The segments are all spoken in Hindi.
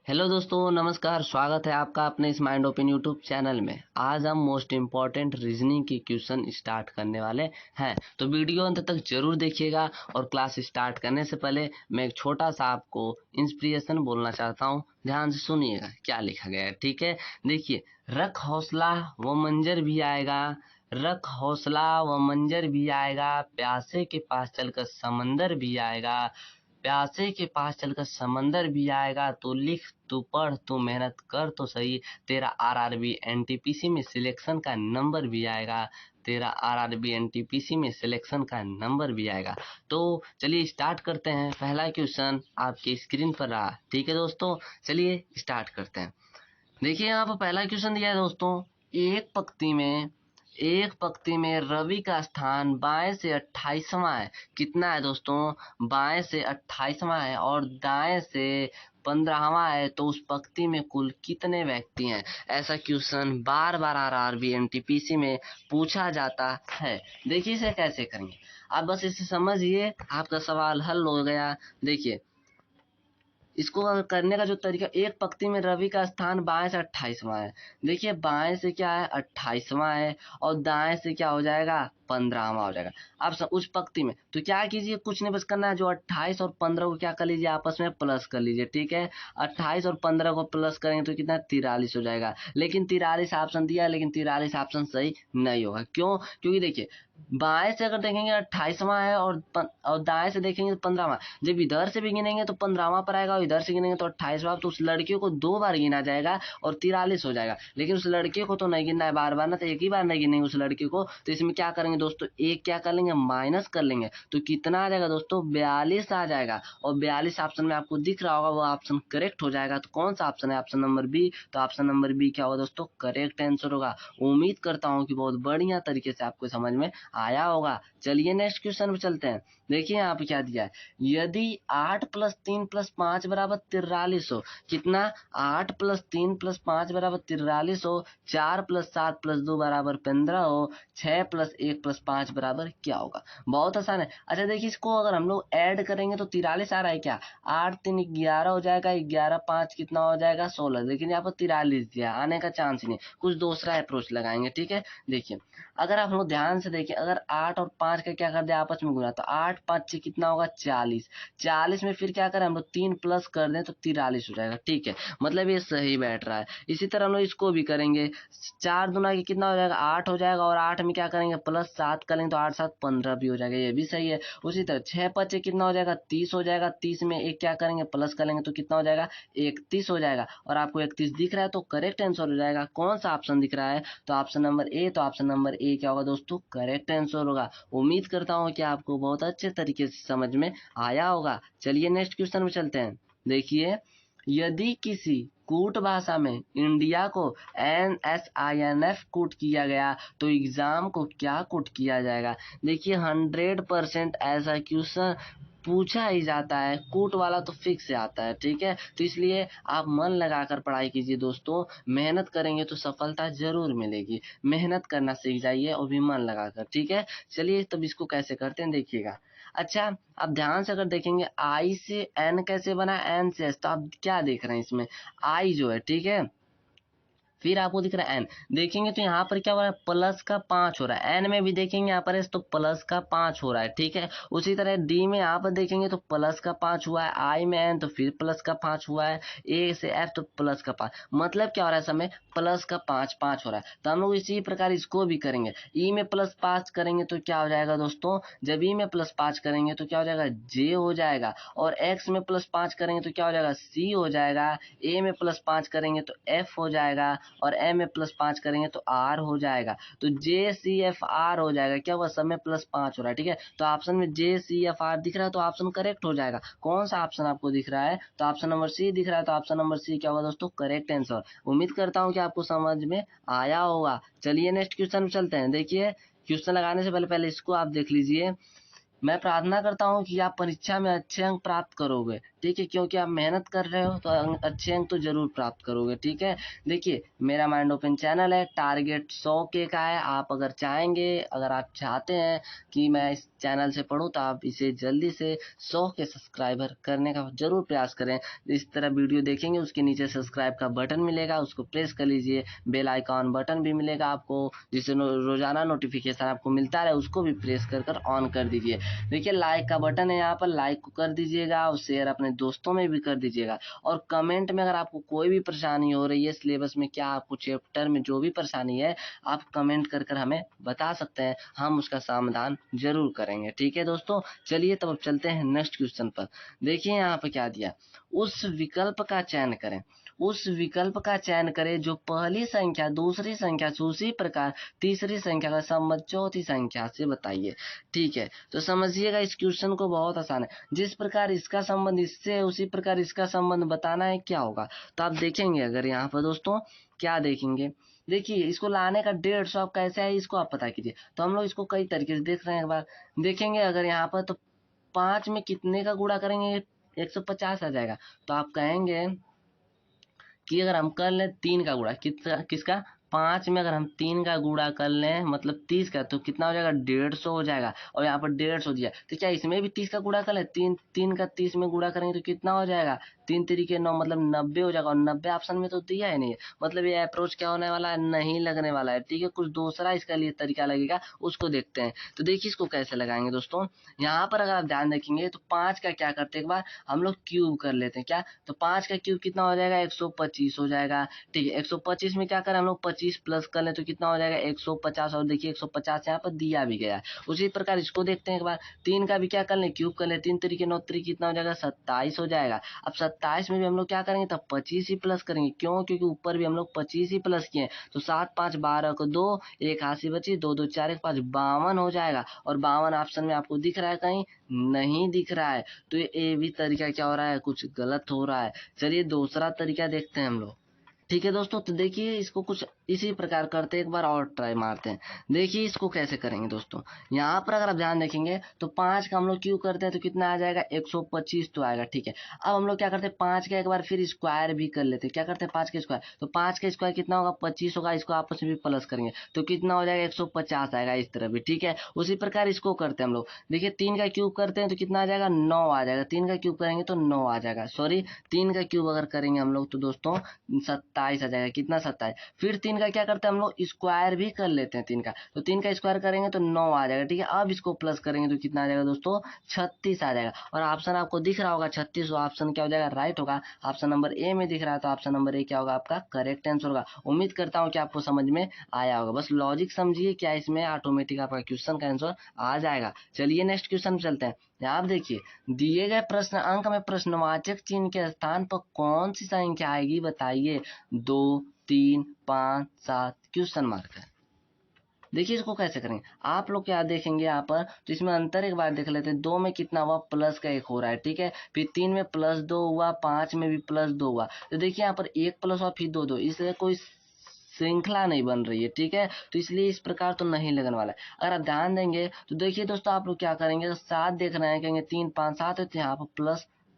हेलो दोस्तों, नमस्कार। स्वागत है आपका अपने इस माइंड ओपन यूट्यूब चैनल में। आज हम मोस्ट इम्पॉर्टेंट रीजनिंग की क्वेश्चन स्टार्ट करने वाले हैं, तो वीडियो अंत तक जरूर देखिएगा। और क्लास स्टार्ट करने से पहले मैं एक छोटा सा आपको इंस्पिरेशन बोलना चाहता हूँ। ध्यान से सुनिएगा क्या लिखा गया है, ठीक है। देखिए, रख हौसला वो मंजर भी आएगा, रख हौसला व मंजर भी आएगा, प्यासे के पास चलकर समंदर भी आएगा, प्यासे के पास चलकर समंदर भी आएगा। तो लिख, तू पढ़, तू मेहनत कर तो सही, तेरा आरआरबी एनटीपीसी में सिलेक्शन का नंबर भी आएगा, तेरा आरआरबी एनटीपीसी में सिलेक्शन का नंबर भी आएगा। तो चलिए स्टार्ट करते हैं। पहला क्वेश्चन आपकी स्क्रीन पर रहा, ठीक है दोस्तों। चलिए स्टार्ट करते हैं। देखिए यहाँ पर पहला क्वेश्चन दिया है दोस्तों। एक पंक्ति में रवि का स्थान बाएं से 28वां है। कितना है दोस्तों? बाएं से 28वां है और दाएं से 15वां है। तो उस पंक्ति में कुल कितने व्यक्ति हैं? ऐसा क्वेश्चन बार बार आरआरबी एनटीपीसी में पूछा जाता है। देखिए इसे कैसे करेंगे, आप बस इसे समझिए, आपका सवाल हल हो गया। देखिए इसको करने का जो तरीका, एक पंक्ति में रवि का स्थान बाएं से 28वां है। देखिए बाएं से क्या है? 28वां है और दाएं से क्या हो जाएगा? 15वां हो जाएगा। अब उस पंक्ति में तो क्या कीजिए, कुछ नहीं बस करना है, जो 28 और 15 को क्या कर लीजिए, आपस में प्लस कर लीजिए, ठीक है। 28 और 15 को प्लस करेंगे तो कितना? 43 हो जाएगा। लेकिन 43 ऑप्शन दिया है, लेकिन 43 ऑप्शन सही नहीं होगा। क्यों? क्योंकि देखिए बाएं से अगर देखेंगे 28वां है और दाएं से देखेंगे तो 15वां। जब इधर से भी गिनेंगे तो 15वां पर आएगा और इधर से गिनेंगे तो 28वां। तो उस लड़के को 2 बार गिना जाएगा और 43 हो जाएगा। लेकिन उस लड़के को तो नहीं गिनना है बार बार ना, तो एक ही बार नहीं गिनेंगे उस लड़के को। तो इसमें क्या करेंगे दोस्तों, एक क्या कर लेंगे, माइनस कर लेंगे। तो कितना आ जाएगा दोस्तों? 42 आ जाएगा। और 42 ऑप्शन में आपको दिख रहा होगा, वो ऑप्शन करेक्ट हो जाएगा। तो कौन सा ऑप्शन है? Option number B. तो ऑप्शन नंबर बी क्या होगा दोस्तों? करेक्ट आंसर होगा। उम्मीद करता हूँ कि बहुत बढ़िया तरीके से आपको समझ में आया होगा। चलिए नेक्स्ट क्वेश्चन पे चलते हैं। देखिए यहाँ पे क्या दिया है, यदि 8 + 3 + 5 = 43 हो। कितना? 8 + 3 + 5 = 43 हो, 4 + 7 + 2 = 15 हो, 6 + 1 + 5 बराबर क्या होगा? बहुत आसान है। अच्छा देखिए, इसको अगर हम लोग ऐड करेंगे तो 43 आ रहा है क्या? 8 3 11 हो जाएगा, 11 5 कितना हो जाएगा? 16। लेकिन यहाँ पर 43 दिया, आने का चांस ही नहीं। कुछ दूसरा अप्रोच लगाएंगे, ठीक है। देखिए अगर आप लोग ध्यान से देखें, अगर 8 और 5 का क्या कर दिया, आपस में गुना, तो 8 5 6 कितना होगा? 40। 40 में फिर क्या करें हम लोग, 3 प्लस कर दें तो 43 हो जाएगा, ठीक है। मतलब ये सही बैठ रहा है। इसी तरह हम लोग इसको भी करेंगे। 4 दूना की कितना हो जाएगा? 8 हो जाएगा। और 8 में क्या करेंगे, प्लस 7 करेंगे तो 8 7 15 भी हो जाएगा, ये भी सही है। उसी तरह 6 5 कितना हो जाएगा? 30 हो जाएगा। 30 में एक क्या करेंगे, प्लस करेंगे तो कितना हो जाएगा? 31 हो जाएगा। और आपको 31 दिख रहा है तो करेक्ट आंसर हो जाएगा। कौन सा ऑप्शन दिख रहा है? तो ऑप्शन नंबर ए। तो ऑप्शन नंबर ए क्या होगा दोस्तों? करेक्ट आंसर होगा। उम्मीद करता हूँ कि आपको बहुत अच्छे तरीके से समझ में आया होगा। चलिए नेक्स्ट क्वेश्चन में चलते हैं। देखिए, यदि किसी कूट भाषा में इंडिया को NSINF कूट किया गया तो एग्जाम को क्या कूट किया जाएगा? देखिए 100% ऐसा क्वेश्चन पूछा ही जाता है, कूट वाला तो फिक्स से आता है, ठीक है। तो इसलिए आप मन लगाकर पढ़ाई कीजिए दोस्तों, मेहनत करेंगे तो सफलता जरूर मिलेगी। मेहनत करना सीख जाइए और भी मन लगाकर, ठीक है। चलिए तब इसको कैसे करते हैं देखिएगा। अच्छा, आप ध्यान से अगर देखेंगे, आई से एन कैसे बना, एन से एस, तो आप क्या देख रहे हैं इसमें, आई जो है, ठीक है। फिर आपको दिख रहा है एन, देखेंगे तो यहाँ पर क्या हो रहा है, प्लस का 5 हो रहा है। एन में भी देखेंगे यहाँ पर तो प्लस का 5 हो रहा है, ठीक है। उसी तरह डी में यहाँ पर देखेंगे तो प्लस का 5 हुआ है, आई में एन तो फिर प्लस का 5 हुआ है, ए से एफ तो प्लस का 5। मतलब क्या हो रहा है समय, प्लस का 5 5 हो रहा है। तो हम लोग इसी प्रकार इसको भी करेंगे। ई में प्लस 5 करेंगे तो क्या हो जाएगा दोस्तों, जब ई में प्लस 5 करेंगे तो क्या हो जाएगा, जे हो जाएगा। और एक्स में प्लस 5 करेंगे तो क्या हो जाएगा, सी हो जाएगा। ए में प्लस 5 करेंगे तो एफ हो जाएगा। और एम में प्लस 5 करेंगे तो आर हो जाएगा। तो जे सी एफ आर हो जाएगा। क्या हुआ, सब में प्लस 5 हो रहा है, ठीक है। तो ऑप्शन में जे सी एफ आर दिख रहा है तो ऑप्शन करेक्ट हो जाएगा। कौन सा ऑप्शन आपको दिख रहा है? तो ऑप्शन नंबर सी दिख रहा है। तो ऑप्शन नंबर सी क्या होगा दोस्तों? Correct answer. उम्मीद करता हूँ कि आपको समझ में आया होगा। चलिए नेक्स्ट क्वेश्चन में चलते हैं। देखिए क्वेश्चन लगाने से पहले इसको आप देख लीजिए। मैं प्रार्थना करता हूँ कि आप परीक्षा में अच्छे अंक प्राप्त करोगे, ठीक है, क्योंकि आप मेहनत कर रहे हो तो अच्छे अंक तो जरूर प्राप्त करोगे। ठीक है, देखिए मेरा माइंड ओपन चैनल है, टारगेट 100K का है। आप अगर चाहेंगे, अगर आप चाहते हैं कि मैं इस चैनल से पढ़ूं तो आप इसे जल्दी से 100K सब्सक्राइबर करने का जरूर प्रयास करें। इस तरह वीडियो देखेंगे, उसके नीचे सब्सक्राइब का बटन मिलेगा, उसको प्रेस कर लीजिए। बेल आइकॉन बटन भी मिलेगा आपको, जिससे रोजाना नोटिफिकेशन आपको मिलता है, उसको भी प्रेस कर ऑन कर दीजिए। देखिए लाइक का बटन है यहाँ पर, लाइक को कर दीजिएगा और शेयर अपने दोस्तों में भी कर दीजिएगा। और कमेंट में अगर आपको कोई भी परेशानी हो रही है सिलेबस में, क्या आपको चैप्टर में जो भी परेशानी है, आप कमेंट कर हमें बता सकते हैं, हम उसका समाधान जरूर करेंगे। ठीक है दोस्तों, चलिए तब अब चलते हैं नेक्स्ट क्वेश्चन पर। देखिए यहाँ पर क्या दिया, उस विकल्प का चयन करें, उस विकल्प का चयन करें जो पहली संख्या दूसरी संख्या से उसी प्रकार तीसरी संख्या का संबंध चौथी संख्या से बताइए। ठीक है, तो समझिएगा इस क्वेश्चन को, बहुत आसान है। जिस प्रकार इसका संबंध इससे है उसी प्रकार इसका संबंध बताना है, क्या होगा। तो आप देखेंगे अगर यहाँ पर दोस्तों क्या देखेंगे, देखिए इसको लाने का 150 आप कैसे है इसको आप पता कीजिए। तो हम लोग इसको कई तरीके से देख रहे हैं, एक बार देखेंगे अगर यहाँ पर, तो 5 में कितने का गुणा करेंगे, 150 आ जाएगा। तो आप कहेंगे कि अगर हम कर लें 3 का गुणा, किसका 5 में अगर हम 3 का गुणा कर लें मतलब 30 का, तो कितना हो जाएगा 150 हो जाएगा। और यहाँ पर 150 दिया, तो क्या इसमें भी 30 का गुणा कर लें, 3 का 30 में गुणा करेंगे तो कितना हो जाएगा 3 तरीके 9 मतलब 90 हो जाएगा। और 90 ऑप्शन में तो दिया ही नहीं है, मतलब ये अप्रोच क्या होने वाला है, नहीं लगने वाला है। ठीक है, कुछ दूसरा इसका लिए तरीका लगेगा, उसको देखते हैं। तो देखिए इसको कैसे लगाएंगे दोस्तों, यहाँ पर अगर आप ध्यान देखेंगे तो 5 का क्या करते हैं, एक बार हम लोग क्यूब कर लेते हैं। क्या, तो 5 का क्यूब कितना हो जाएगा 125 हो जाएगा। ठीक है, 125 में क्या करें हम लोग 25 प्लस कर लें तो कितना हो जाएगा 150। और देखिए 150 यहाँ पर दिया भी गया है। उसी प्रकार इसको देखते हैं एक बार, 3 का भी क्या कर लें, क्यूब कर लें, 3 तरीके 9 तरीके कितना हो जाएगा 27 हो जाएगा। अब 27 में भी हम लोग क्या करेंगे, तब 25 ही प्लस करेंगे, क्यों, क्योंकि ऊपर भी हम लोग 25 ही प्लस किए हैं। तो 7 5 12 को 2, एक हाथ बची, 2 2 4 1 5 52 हो जाएगा। और 52 ऑप्शन में आपको दिख रहा है कहीं, नहीं दिख रहा है। तो ये भी तरीका क्या हो रहा है, कुछ गलत हो रहा है। चलिए दूसरा तरीका देखते हैं हम लोग। ठीक है दोस्तों, तो देखिए इसको कुछ इसी प्रकार करते हैं, एक बार और ट्राई मारते हैं। देखिए इसको कैसे करेंगे दोस्तों, यहाँ पर अगर आप ध्यान देखेंगे तो 5 का हम लोग क्यों करते हैं तो कितना आ जाएगा 125 तो आएगा। ठीक है, अब हम लोग क्या करते हैं 5 का एक बार फिर स्क्वायर भी कर लेते हैं। क्या करते हैं 5 का स्क्वायर, तो 5 का स्क्वायर कितना होगा 25 होगा, इसको आपस में भी प्लस करेंगे तो कितना हो जाएगा 150 आएगा, इस तरह भी। ठीक है, उसी प्रकार इसको करते हैं हम लोग। देखिए 3 का क्यूब करते हैं तो कितना आ जाएगा 9 आ जाएगा, 3 का क्यूब करेंगे तो 9 आ जाएगा, सॉरी 3 का क्यूब अगर करेंगे हम लोग तो दोस्तों 27 आ जाएगा। कितना 27, फिर 3 का क्या करते हैं हम लोग स्क्वायर भी कर लेते हैं 3 का, तो 3 का स्क्वायर करेंगे तो 9 आ जाएगा। ठीक है, अब इसको प्लस करेंगे तो कितना आ जाएगा दोस्तों 36 आ जाएगा। और ऑप्शन आपको दिख रहा होगा 36, ऑप्शन क्या हो जाएगा राइट होगा। ऑप्शन नंबर ए में दिख रहा है तो ऑप्शन नंबर ए क्या होगा आपका करेक्ट आंसर होगा। उम्मीद करता हूँ कि आपको समझ में आया होगा, बस लॉजिक समझिए, क्या इसमें ऑटोमेटिक आपका क्वेश्चन का आंसर आ जाएगा। चलिए नेक्स्ट क्वेश्चन चलते हैं। आप देखिए दिए गए प्रश्न अंक में प्रश्नवाचक चिन्ह के स्थान पर कौन सी संख्या आएगी बताइए, 2 3 5 7 क्वेश्चन मार्क है। देखिए इसको कैसे करेंगे, आप लोग क्या देखेंगे यहाँ पर, तो इसमें अंतर एक बार देख लेते हैं। 2 में कितना हुआ प्लस का 1 हो रहा है। ठीक है, फिर 3 में +2 हुआ, 5 में भी +2 हुआ। तो देखिए यहाँ पर 1 प्लस और फिर 2 2, इसलिए कोई श्रृंखला नहीं बन रही है। ठीक है, तो इसलिए इस प्रकार तो नहीं लगने वाला है। अगर आप ध्यान देंगे तो देखिए दोस्तों आप लोग क्या करेंगे, तो 7 देख रहे हैं, कहेंगे 3 5 7 है तो यहाँ पर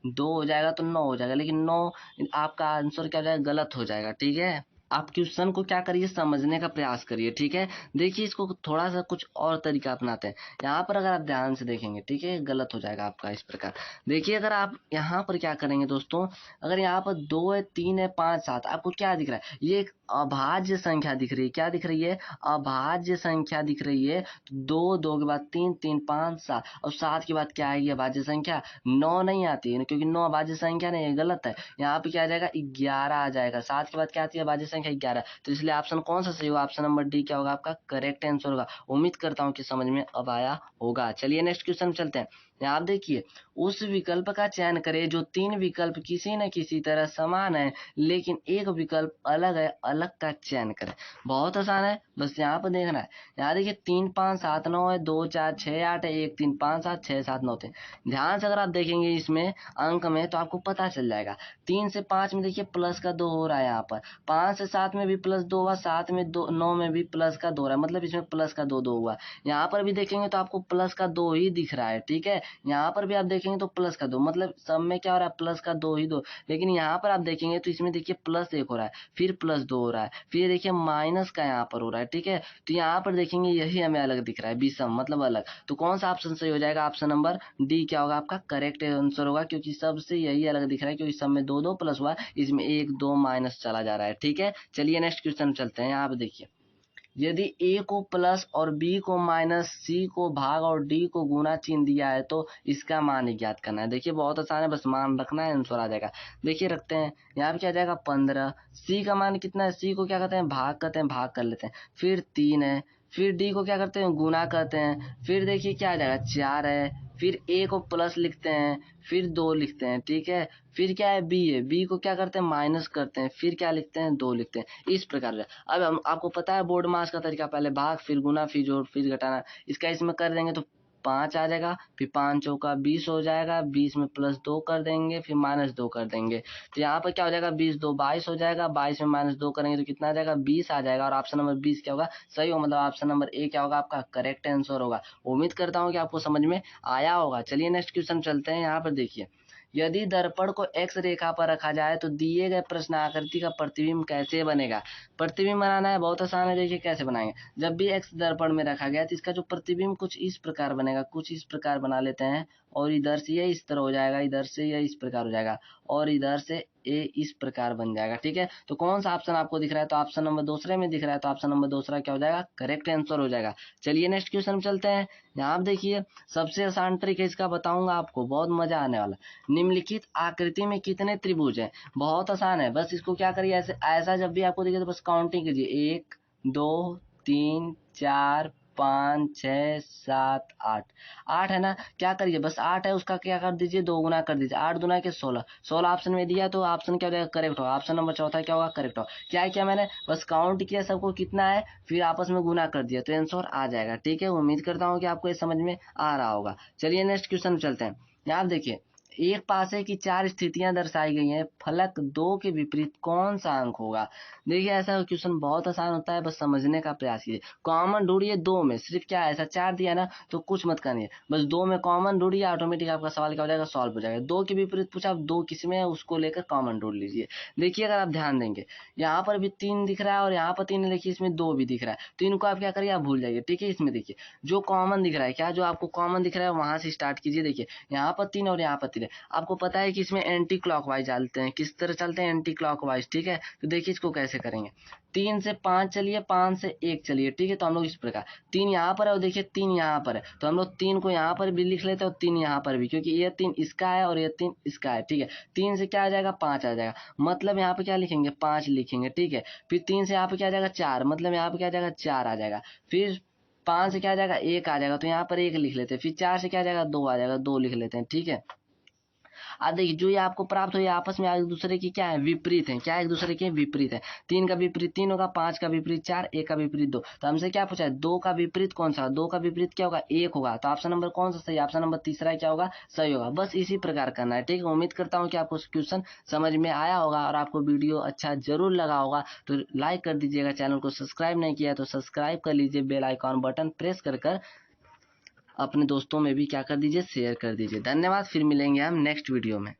+2 हो जाएगा तो 9 हो जाएगा, लेकिन 9 आपका आंसर क्या हो जाएगा गलत हो जाएगा। ठीक है, आप क्वेश्चन को क्या करिए समझने का प्रयास करिए। ठीक है, देखिए इसको थोड़ा सा कुछ और तरीका अपनाते हैं। यहाँ पर अगर आप ध्यान से देखेंगे, ठीक है, गलत हो जाएगा आपका इस प्रकार। देखिए अगर आप यहाँ पर क्या करेंगे दोस्तों, अगर यहाँ पर 2 है 3 है 5 7, आपको क्या दिख रहा है, ये एक अभाज्य संख्या दिख रही है। क्या दिख रही है, अभाज्य संख्या दिख रही है। तो 2 2 के बाद 3 3 5 7 और 7 के बाद क्या आएगी अभाज्य संख्या, 9 नहीं आती है, क्योंकि 9 अभाज्य संख्या नहीं है, गलत है। यहाँ पे क्या आ जाएगा 11 आ जाएगा। 7 के बाद क्या आती है अभाज्य संख्या 11, तो इसलिए ऑप्शन कौन सा सही होगा, ऑप्शन नंबर डी क्या होगा आपका करेक्ट आंसर होगा। उम्मीद करता हूँ कि समझ में अब आया होगा। चलिए नेक्स्ट क्वेश्चन चलते हैं। आप देखिए उस विकल्प का चयन करें जो 3 विकल्प किसी न किसी तरह समान है लेकिन एक विकल्प अलग है, अलग का चयन करें। बहुत आसान है, बस यहाँ पर देखना है। यहाँ देखिए 3 5 7 9 है, 2 4 6 8 है, 1 3 5 7 6 7 9 3। ध्यान से अगर आप देखेंगे इसमें अंक में तो आपको पता चल जाएगा। 3 से 5 में देखिए प्लस का 2 हो रहा है, यहाँ पर 5 से 7 में भी +2 हुआ, 7 में 2 9 में भी प्लस का 2 हो रहा है, मतलब इसमें प्लस का 2 2 हुआ। यहाँ पर भी देखेंगे तो आपको प्लस का 2 ही दिख रहा है। ठीक है, यहाँ पर भी आप देखेंगे तो प्लस का 2, मतलब सब में क्या हो रहा है, प्लस का 2 ही 2। लेकिन यहाँ पर आप देखेंगे तो इसमें देखिए प्लस 1 हो रहा है, फिर प्लस 2 हो रहा है, फिर देखिए माइनस का यहाँ पर हो रहा है, ठीक है। तो यहाँ पर देखेंगे यही हमें अलग दिख रहा है, विषम मतलब अलग। तो कौन सा ऑप्शन सही हो जाएगा, ऑप्शन नंबर डी क्या होगा आपका करेक्ट आंसर होगा, क्योंकि सबसे यही अलग दिख रहा है, क्योंकि सब में 2 2 प्लस हुआ, इसमें 1 2 माइनस चला जा रहा है, ठीक है। चलिए नेक्स्ट क्वेश्चन चलते हैं। यहाँ पे देखिए, यदि ए को प्लस और बी को माइनस, सी को भाग और डी को गुना चिन्ह दिया है तो इसका मान ज्ञात करना है। देखिए बहुत आसान है, बस मान रखना है, आंसर आ जाएगा। देखिए रखते हैं, यहाँ पे क्या आ जाएगा 15, सी का मान कितना है, सी को क्या कहते हैं भाग करते हैं, भाग कर लेते हैं, फिर 3 है, फिर डी को क्या करते हैं गुना करते हैं, फिर देखिए क्या आ जाएगा 4 है, फिर ए को प्लस लिखते हैं, फिर 2 लिखते हैं, ठीक है। फिर क्या है बी है, बी को क्या करते हैं माइनस करते हैं, फिर क्या लिखते हैं 2 लिखते हैं, इस प्रकार से। अब हम आपको पता है बोर्ड मास का तरीका, पहले भाग फिर गुना फिर जोड़ फिर घटाना, इसका इसमें कर देंगे तो 5 आ जाएगा, फिर 5 चौका 20 हो जाएगा, 20 में प्लस 2 कर देंगे, फिर माइनस 2 कर देंगे, तो यहाँ पर क्या हो जाएगा 20 2 22 हो जाएगा, 22 में माइनस 2 करेंगे तो कितना आ जाएगा 20 आ जाएगा, और ऑप्शन नंबर 20 क्या होगा सही होगा, मतलब ऑप्शन नंबर ए क्या होगा आपका करेक्ट आंसर होगा। उम्मीद करता हूँ कि आपको समझ में आया होगा। चलिए नेक्स्ट क्वेश्चन चलते हैं। यहाँ पर देखिए, यदि दर्पण को एक्स रेखा पर रखा जाए तो दिए गए प्रश्न आकृति का प्रतिबिंब कैसे बनेगा। प्रतिबिंब बनाना है, बहुत आसान है, देखिए कैसे बनाएंगे। जब भी एक्स दर्पण में रखा गया तो इसका जो प्रतिबिंब कुछ इस प्रकार बनेगा, कुछ इस प्रकार बना लेते हैं, और इधर से ये इस तरह हो जाएगा, इधर से ये इस प्रकार हो जाएगा, और इधर से ए इस प्रकार बन जाएगा, ठीक है। तो कौन सा ऑप्शन आपको दिख रहा है, तो ऑप्शन नंबर दूसरे में दिख रहा है, तो ऑप्शन नंबर दूसरा क्या हो जाएगा करेक्ट आंसर हो जाएगा। चलिए नेक्स्ट क्वेश्चन में चलते हैं। यहाँ आप देखिए, सबसे आसान ट्रिक है इसका, बताऊंगा आपको, बहुत मजा आने वाला। निम्नलिखित आकृति में कितने त्रिभुज हैं, बहुत आसान है, बस इसको क्या करिए, ऐसे ऐसा जब भी आपको दिखे तो बस काउंटिंग कीजिए, 1 2 3 4 5 6 7 8, 8 है ना, क्या करिए बस 8 है, उसका क्या कर दीजिए 2 गुना कर दीजिए, 8 दूना के 16, 16 ऑप्शन में दिया तो ऑप्शन क्या हो जाएगा करेक्ट होगा, ऑप्शन नंबर चौथा क्या होगा करेक्ट होगा। क्या किया मैंने, बस काउंट किया सबको कितना है, फिर आपस में गुना कर दिया तो आंसर आ जाएगा, ठीक है। उम्मीद करता हूँ कि आपको ये समझ में आ रहा होगा। चलिए नेक्स्ट क्वेश्चन चलते हैं। यहाँ आप देखिए, एक पासे की 4 स्थितियां दर्शाई गई हैं, फलक 2 के विपरीत कौन सा अंक होगा। देखिए ऐसा क्वेश्चन बहुत आसान होता है, बस समझने का प्रयास कीजिए। कॉमन ढूंढिए 2 में, सिर्फ क्या है, ऐसा 4 दिया ना तो कुछ मत करिए, बस 2 में कॉमन ढूंढिए, ऑटोमेटिक आपका सवाल क्या हो जाएगा सॉल्व हो जाएगा। 2 के विपरीत पूछा, 2 किस में है उसको लेकर कॉमन ढूंढ लीजिए। देखिए अगर आप ध्यान देंगे, यहाँ पर भी 3 दिख रहा है और यहाँ पर 3 देखिए, इसमें 2 भी दिख रहा है, तो इनको आप क्या करिए आप भूल जाइए, ठीक है। इसमें देखिए जो कॉमन दिख रहा है, क्या जो आपको कॉमन दिख रहा है वहां से स्टार्ट कीजिए। देखिए यहाँ पर 3 और यहाँ पर 3 है, आपको पता है कि इसमें एंटी क्लॉकवाइज चलते हैं, किस तरह चलते हैं एंटी क्लॉकवाइज, ठीक है। तो देखिए इसको कैसे करेंगे, 3 से 5 चलिए, 5 से 1 चलिए, ठीक है। तो हम लोग इस प्रकार, 3 यहाँ पर है और देखिए 3 यहाँ पर है, तो हम लोग 3 को यहाँ पर भी लिख लेते हैं और 3 यहाँ पर भी, क्योंकि ये 3 इसका है और ये 3 इसका है, ठीक है। 3 से क्या आ जाएगा 5 आ जाएगा, मतलब यहाँ पे क्या लिखेंगे 5 लिखेंगे, ठीक है। फिर 3 से यहाँ पे क्या आ जाएगा 4, मतलब यहाँ पे क्या आ जाएगा 4 आ जाएगा। फिर 5 से क्या आ जाएगा 1 आ जाएगा, तो यहाँ पर 1 लिख लेते हैं। फिर 4 से क्या आ जाएगा 2 आ जाएगा, 2 लिख लेते हैं, ठीक है। अब देखिए जो ये आपको प्राप्त हो, ये आपस में एक दूसरे की क्या है विपरीत है, क्या एक दूसरे के विपरीत है। 3 का विपरीत 3 होगा, 5 का विपरीत 4, 1 का विपरीत 2। तो हमसे क्या पूछा है 2 का विपरीत कौन सा, 2 का विपरीत क्या होगा 1 होगा, तो ऑप्शन नंबर कौन सा सही, ऑप्शन नंबर तीसरा क्या होगा सही होगा। बस इसी प्रकार करना है, ठीक है। उम्मीद करता हूँ कि आपको क्वेश्चन समझ में आया होगा और आपको वीडियो अच्छा जरूर लगा होगा, तो लाइक कर दीजिएगा, चैनल को सब्सक्राइब नहीं किया तो सब्सक्राइब कर लीजिए, बेल आइकॉन बटन प्रेस कर अपने दोस्तों में भी क्या कर दीजिए शेयर कर दीजिए। धन्यवाद, फिर मिलेंगे हम नेक्स्ट वीडियो में।